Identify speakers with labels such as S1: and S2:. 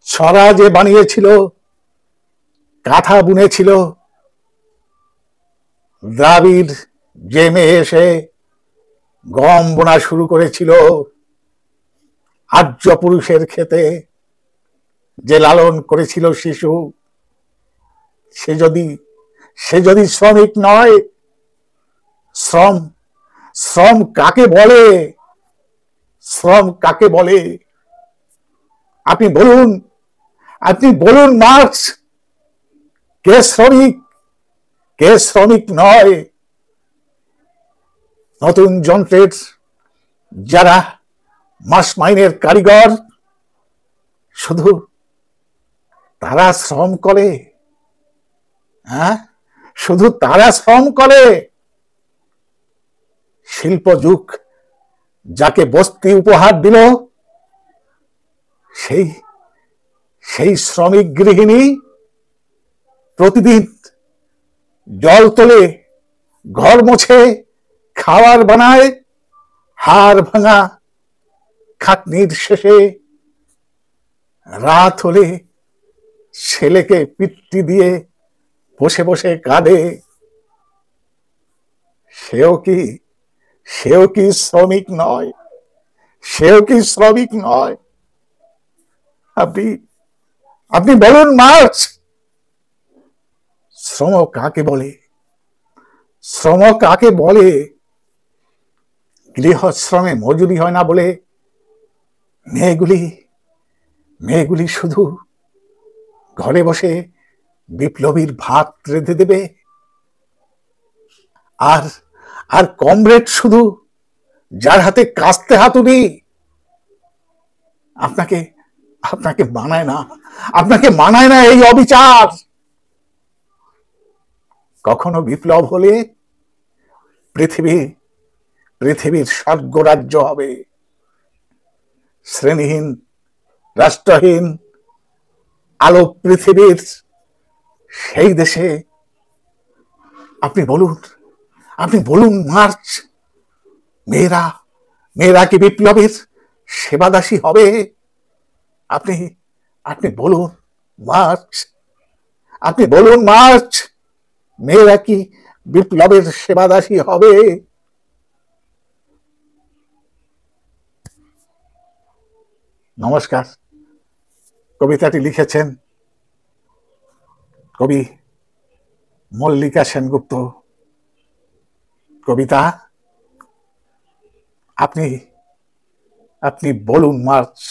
S1: ছড়া যে বানিয়েছিল, কাঁথা বুনেছিল, দ্রাবিড় যে মেয়ে এসে গম বোনা শুরু করেছিল, আর্য পুরুষের খেতে যে লালন করেছিল শিশু, সে যদি শ্রমিক নয়, শ্রম শ্রম কাকে বলে? শ্রম কাকে বলে? আপনি বলুন, মার্কস, কে শ্রমিক, কে শ্রমিক নয়? নতুন যন্ত্রের যারা মাসমাইনের কারিগর, শুধু তারা শ্রম করে? হ্যাঁ, শুধু তারা শ্রম করে? শিল্প যুগ যাকে বস্তি উপহার দিল, সেই শ্রমিক গৃহিণী প্রতিদিন জল তোলে, ঘর মোছে, খাবার বানায়, হাড় ভাঙা খাটনির শেষে রাত হলে ছেলেকে পিতৃ দিয়ে বসে বসে কাঁদে। সেও কি শ্রমিক নয়? সেও কি শ্রমিক নয়? আপনি বলুন মার্কস, শ্রম কাকে বলে? শ্রম কাকে বলে? গৃহশ্রমে মজুরি হয় না বলে মেয়েগুলি শুধু ঘরে বসে বিপ্লবীর ভাত রেঁধে দেবে, আর কমরেড শুধু যার হাতে কাস্তে হাতুড়ি। আপনাকে মানায় না এই অবিচার। কখনো বিপ্লব হলে পৃথিবীর স্বর্গরাজ্য হবে। শ্রেণীহীন, রাষ্ট্রহীন আলো পৃথিবীর সেই দেশে আপনি বলুন মার্কস, মেয়েরা কি বিপ্লবের সেবাদাসী হবে? আপনি বলুন মার্কস, মেয়েরা কি বিপ্লবের সেবাদাসী হবে? নমস্কার। কবিতাটি লিখেছেন কবি মল্লিকা সেনগুপ্ত। কবিতা আপনি বলুন মার্কস।